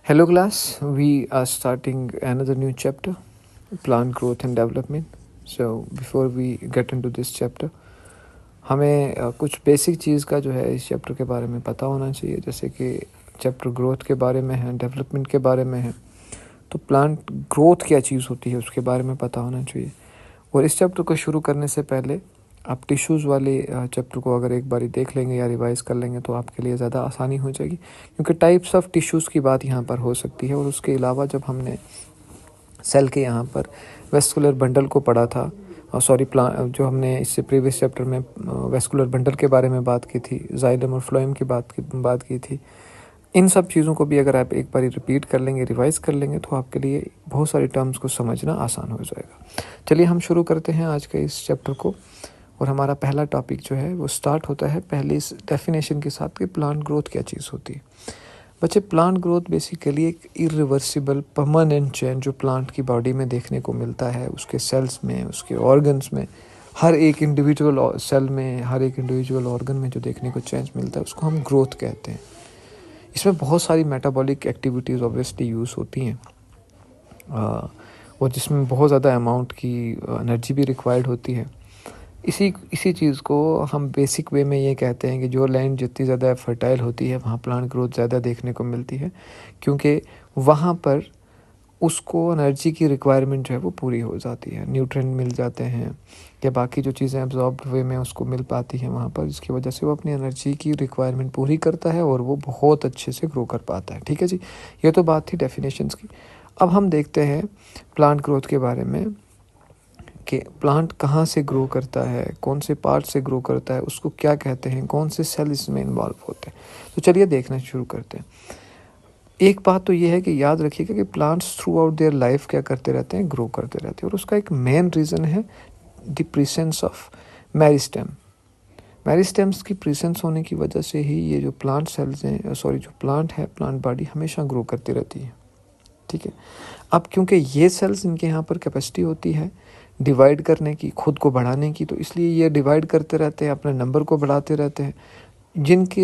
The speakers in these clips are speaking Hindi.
Hello, class. We are starting another new chapter, plant growth and development. So, before we get into this chapter, हमें कुछ बेसिक चीज़ का जो है इस चैप्टर के बारे में पता होना चाहिए, जैसे कि चैप्टर ग्रोथ के बारे में है, डेवलपमेंट के बारे में है। तो प्लांट ग्रोथ क्या चीज़ होती है उसके बारे में पता होना चाहिए। और इस चैप्टर को शुरू करने से पहले आप टिश्यूज़ वाले चैप्टर को अगर एक बारी देख लेंगे या रिवाइज़ कर लेंगे तो आपके लिए ज़्यादा आसानी हो जाएगी, क्योंकि टाइप्स ऑफ टिश्यूज़ की बात यहाँ पर हो सकती है। और उसके अलावा जब हमने सेल के यहाँ पर वेस्कुलर बंडल को पढ़ा था, जो हमने इससे प्रीवियस चैप्टर में वेस्कुलर बंडल के बारे में बात की थी, जाइलम और फ्लोएम की बात की थी। इन सब चीज़ों को भी अगर आप एक बार रिपीट कर लेंगे, रिवाइज़ कर लेंगे, तो आपके लिए बहुत सारी टर्म्स को समझना आसान हो जाएगा। चलिए हम शुरू करते हैं आज के इस चैप्टर को। और हमारा पहला टॉपिक जो है वो स्टार्ट होता है पहले इस डेफिनेशन के साथ कि प्लांट ग्रोथ क्या चीज़ होती है। बच्चे, प्लांट ग्रोथ बेसिकली एक इरिवर्सिबल परमानेंट चेंज जो प्लांट की बॉडी में देखने को मिलता है, उसके सेल्स में, उसके ऑर्गन्स में, हर एक इंडिविजुअल सेल में, हर एक इंडिविजुअल ऑर्गन में जो देखने को चेंज मिलता है उसको हम ग्रोथ कहते हैं। इसमें बहुत सारी मेटाबॉलिक एक्टिविटीज़ ऑब्वियसली यूज़ होती हैं और जिसमें बहुत ज़्यादा अमाउंट की एनर्जी भी रिक्वायर्ड होती है। इसी चीज़ को हम बेसिक वे में ये कहते हैं कि जो लैंड जितनी ज़्यादा फर्टाइल होती है वहाँ प्लांट ग्रोथ ज़्यादा देखने को मिलती है, क्योंकि वहाँ पर उसको एनर्जी की रिक्वायरमेंट जो है वो पूरी हो जाती है, न्यूट्रिएंट मिल जाते हैं या बाकी जो चीज़ें एब्जॉर्ब वे में उसको मिल पाती हैं वहाँ पर, जिसकी वजह से वो अपनी एनर्जी की रिक्वायरमेंट पूरी करता है और वो बहुत अच्छे से ग्रो कर पाता है। ठीक है जी, ये तो बात थी डेफिनेशंस की। अब हम देखते हैं प्लांट ग्रोथ के बारे में कि प्लांट कहाँ से ग्रो करता है, कौन से पार्ट से ग्रो करता है, उसको क्या कहते हैं, कौन से सेल इसमें इन्वॉल्व होते हैं। तो चलिए देखना शुरू करते हैं। एक बात तो ये है कि याद रखिएगा कि plants through out their life क्या करते रहते हैं, ग्रो करते रहते हैं। और उसका एक मेन रीज़न है the presence of meristem. Meristems की प्रेजेंस होने की वजह से ही ये जो प्लांट सेल्स हैं, जो प्लांट है, प्लांट बॉडी हमेशा ग्रो करती रहती है। ठीक है, अब क्योंकि ये सेल्स, इनके यहाँ पर कैपेसिटी होती है डिवाइड करने की, खुद को बढ़ाने की, तो इसलिए ये डिवाइड करते रहते हैं, अपने नंबर को बढ़ाते रहते हैं, जिनके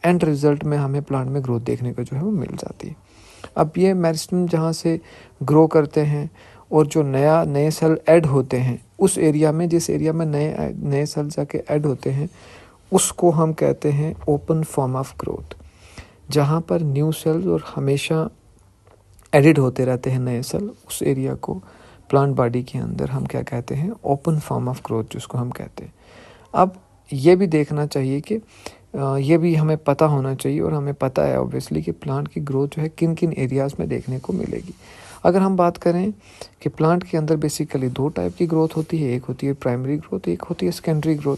एंड रिज़ल्ट में हमें प्लांट में ग्रोथ देखने को जो है वो मिल जाती है। अब ये मेरिस्टेम जहाँ से ग्रो करते हैं और जो नए सेल ऐड होते हैं उस एरिया में, जिस एरिया में नए सेल जाके ऐड होते हैं, उसको हम कहते हैं ओपन फॉर्म ऑफ ग्रोथ। जहाँ पर न्यू सेल्स और हमेशा एडिड होते रहते हैं नए सेल, उस एरिया को प्लांट बॉडी के अंदर हम क्या कहते हैं, ओपन फॉर्म ऑफ ग्रोथ जिसको हम कहते हैं। अब ये भी देखना चाहिए कि ये भी हमें पता होना चाहिए, और हमें पता है ऑब्वियसली कि प्लांट की ग्रोथ जो है किन किन एरियाज़ में देखने को मिलेगी। अगर हम बात करें कि प्लांट के अंदर बेसिकली दो टाइप की ग्रोथ होती है, एक होती है प्राइमरी ग्रोथ, एक होती है सेकेंडरी ग्रोथ।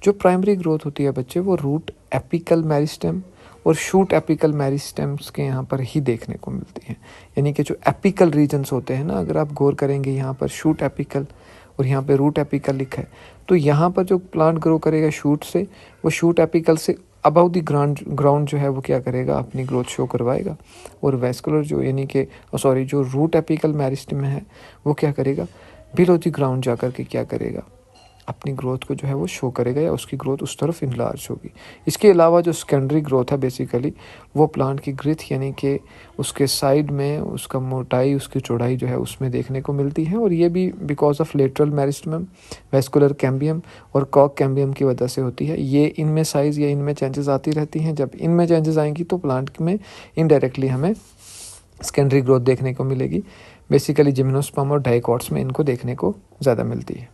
जो प्राइमरी ग्रोथ होती है बच्चे, वो रूट एपिकल मेरिस्टेम और शूट एपिकल मेरिस्टेम्स के यहाँ पर ही देखने को मिलती हैं। यानी कि जो एपिकल रीजन्स होते हैं ना, अगर आप गौर करेंगे यहाँ पर शूट एपिकल और यहाँ पे रूट एपिकल लिखा है, तो यहाँ पर जो प्लांट ग्रो करेगा शूट से, वो शूट एपिकल से अबव द ग्राउंड जो है वो क्या करेगा, अपनी ग्रोथ शो करवाएगा। और वेस्कुलर जो रूट एपिकल मेरिस्टेम है वो क्या करेगा, बिलो द ग्राउंड जा कर के क्या करेगा, अपनी ग्रोथ को जो है वो शो करेगा, या उसकी ग्रोथ उस तरफ इनलार्ज होगी। इसके अलावा जो सेकेंडरी ग्रोथ है बेसिकली, वो प्लांट की ग्रोथ यानी कि उसके साइड में उसका मोटाई, उसकी चौड़ाई जो है उसमें देखने को मिलती है। और ये भी because of lateral meristem, vascular cambium और कॉक कैम्बियम की वजह से होती है। ये इनमें साइज़ या इनमें चेंजेस आती रहती हैं। जब इनमें चेंजेस आएंगी तो प्लांट में इनडायरेक्टली हमें सेकेंडरी ग्रोथ देखने को मिलेगी। बेसिकली जिम्नोस्पर्म और डाइकॉट्स में इनको देखने को ज़्यादा मिलती है।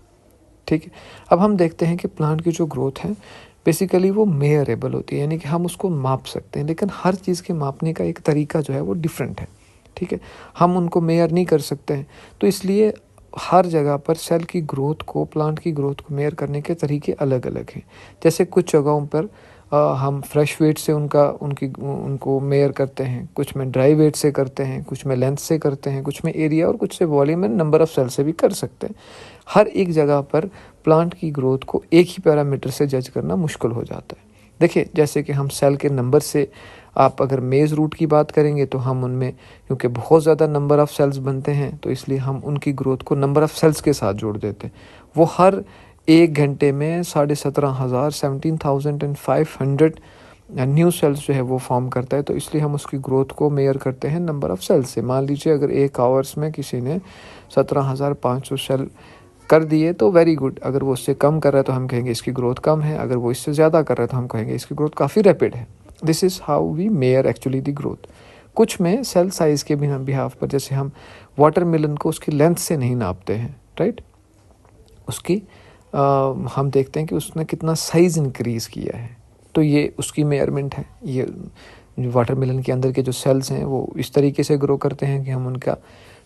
ठीक है, अब हम देखते हैं कि प्लांट की जो ग्रोथ है बेसिकली वो मेयरेबल होती है, यानी कि हम उसको माप सकते हैं, लेकिन हर चीज़ के मापने का एक तरीका जो है वो डिफरेंट है। ठीक है, हम उनको मेयर नहीं कर सकते हैं, तो इसलिए हर जगह पर सेल की ग्रोथ को, प्लांट की ग्रोथ को मेयर करने के तरीके अलग अलग हैं। जैसे कुछ जगहों पर हम फ्रेश वेट से उनको मेयर करते हैं, कुछ में ड्राई वेट से करते हैं, कुछ में लेंथ से करते हैं, कुछ में एरिया और कुछ से volume and number of cell से भी कर सकते हैं। हर एक जगह पर प्लांट की ग्रोथ को एक ही पैरामीटर से जज करना मुश्किल हो जाता है। देखिए, जैसे कि हम सेल के नंबर से, आप अगर मेज़ रूट की बात करेंगे तो हम उनमें, क्योंकि बहुत ज़्यादा नंबर ऑफ़ सेल्स बनते हैं, तो इसलिए हम उनकी ग्रोथ को नंबर ऑफ़ सेल्स के साथ जोड़ देते हैं। वो हर 1 घंटे में 17,500 न्यू सेल्स जो है वो फॉर्म करता है, तो इसलिए हम उसकी ग्रोथ को मेयर करते हैं नंबर ऑफ़ सेल्स से। मान लीजिए अगर 1 आवर्स में किसी ने 17,500 सेल कर दिए तो वेरी गुड। अगर वो उससे कम कर रहा है तो हम कहेंगे इसकी ग्रोथ कम है, अगर वो इससे ज़्यादा कर रहा है तो हम कहेंगे इसकी ग्रोथ काफ़ी रैपिड है। This is how we measure actually the growth. कुछ में सेल साइज़ के बिहाफ पर, जैसे हम वाटरमेलन को उसकी लेंथ से नहीं नापते हैं, राइट, उसकी हम देखते हैं कि उसने कितना साइज़ इंक्रीज़ किया है, तो ये उसकी मेयरमेंट है। ये वाटरमेलन के अंदर के जो सेल्स हैं वो इस तरीके से ग्रो करते हैं कि हम उनका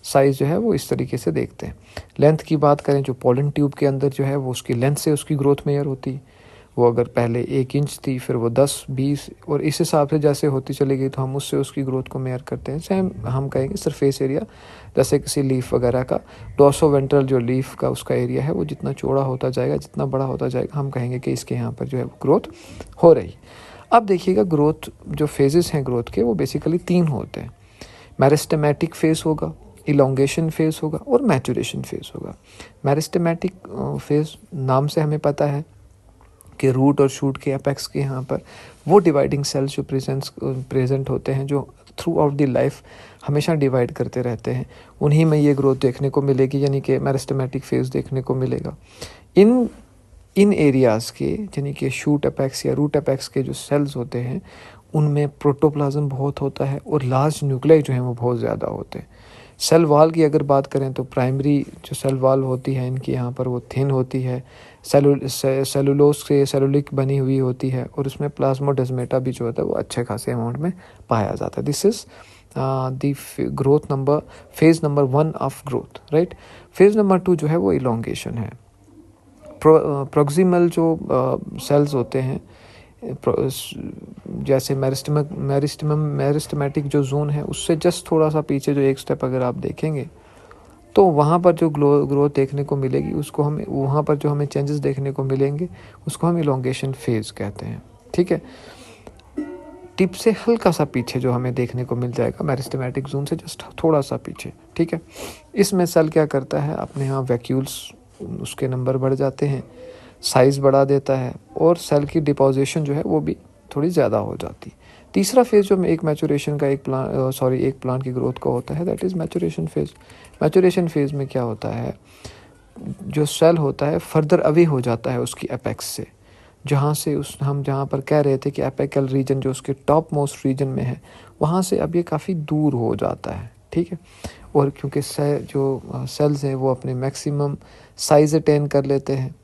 साइज़ जो है वो इस तरीके से देखते हैं। लेंथ की बात करें, जो पोलन ट्यूब के अंदर जो है वो उसकी लेंथ से उसकी ग्रोथ मेयर होती है। वो अगर पहले 1 इंच थी, फिर वो 10, 20 और इस हिसाब से जैसे होती चली गई तो हम उससे उसकी ग्रोथ को मेयर करते हैं। सेम हम कहेंगे सरफेस एरिया, जैसे किसी लीफ वगैरह का डोर्सोवेंट्रल जो लीफ का उसका एरिया है वो जितना चौड़ा होता जाएगा, जितना बड़ा होता जाएगा, हम कहेंगे कि इसके यहाँ पर जो है ग्रोथ हो रही है। अब देखिएगा, ग्रोथ जो फेजेस हैं ग्रोथ के वो बेसिकली 3 होते हैं। मेरिस्टेमेटिक फेज होगा, इलोंगेशन फेज होगा और मैचुरेशन फेज होगा। मेरिस्टेमेटिक फेज नाम से हमें पता है कि रूट और शूट के अपेक्स के यहाँ पर वो डिवाइडिंग सेल्स जो प्रेजेंट होते हैं, जो थ्रू आउट द लाइफ हमेशा डिवाइड करते रहते हैं, उन्हीं में ये ग्रोथ देखने को मिलेगी, यानी कि मेरिस्टेमेटिक फेज देखने को मिलेगा। इन एरियाज़ के, यानी कि शूट अपेक्स या रूट अपेक्स के जो सेल्स होते हैं उनमें प्रोटोप्लाज्म बहुत होता है और लार्ज न्यूक्लियाई जो हैं वो बहुत ज़्यादा होते हैं। सेल वाल की अगर बात करें तो प्राइमरी जो सेल वाल होती है इनकी यहाँ पर वो थिन होती है, सेलुलोज से सेलुलिक बनी हुई होती है और उसमें प्लाज्मोडेस्माटा भी जो होता है वो अच्छे खासे अमाउंट में पाया जाता है। This is the growth number, phase number 1 of growth, right. Phase number 2 जो है वो इलोंगेशन है। प्रोक्सिमल जो सेल्स होते हैं, जैसे मेरिस्टेमेटिक जो जोन है उससे जस्ट थोड़ा सा पीछे जो एक स्टेप अगर आप देखेंगे तो वहाँ पर जो ग्रोथ देखने को मिलेगी उसको हम, वहाँ पर जो हमें चेंजेस देखने को मिलेंगे उसको हम इलोंगेशन फेज कहते हैं, ठीक है। टिप से हल्का सा पीछे जो हमें देखने को मिल जाएगा मेरिस्टेमेटिक जोन से जस्ट थोड़ा सा पीछे, ठीक है। इसमें सेल क्या करता है, अपने यहाँ वैक्यूल्स उसके नंबर बढ़ जाते हैं, साइज़ बढ़ा देता है और सेल की डिपोजिशन जो है वो भी थोड़ी ज़्यादा हो जाती। तीसरा फेज़ जो एक मैचुरेशन का एक प्लांट की ग्रोथ का होता है, that is maturation phase. Maturation phase में क्या होता है, जो सेल होता है फर्दर अवे हो जाता है उसकी एपेक्स से, जहाँ से हम जहाँ पर कह रहे थे कि एपेकल रीजन जो उसके टॉप मोस्ट रीजन में है वहाँ से अब ये काफ़ी दूर हो जाता है, ठीक है। और क्योंकि जो सेल्स हैं वो अपने मैक्सिमम साइज़ अटेन कर लेते हैं,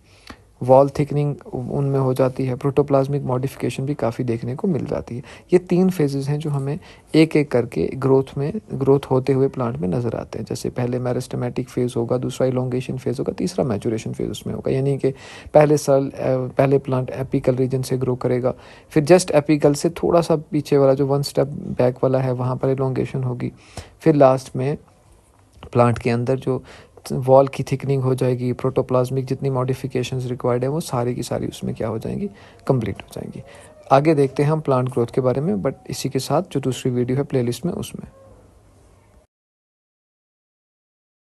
वॉल थिकनिंग उनमें हो जाती है, प्रोटोप्लाज्मिक मॉडिफिकेशन भी काफ़ी देखने को मिल जाती है। ये 3 फेजेस हैं जो हमें एक एक करके ग्रोथ होते हुए प्लांट में नज़र आते हैं। जैसे पहले मेरिस्टेमेटिक फेज़ होगा, दूसरा इलोंगेशन फेज़ होगा, तीसरा मैचुरेशन फेज़ उसमें होगा। यानी कि पहले प्लांट एपिकल रीजन से ग्रो करेगा, फिर जस्ट एपिकल से थोड़ा सा पीछे वाला जो 1 स्टेप बैक वाला है वहाँ पर इलोंगेशन होगी, फिर लास्ट में प्लांट के अंदर जो वॉल की थिकनिंग हो जाएगी, प्रोटोप्लाज्मिक जितनी मॉडिफिकेशंस रिक्वायर्ड है वो सारी की सारी उसमें क्या हो जाएंगी, कंप्लीट हो जाएंगी। आगे देखते हैं हम प्लांट ग्रोथ के बारे में, बट इसी के साथ जो दूसरी वीडियो है प्लेलिस्ट में उसमें।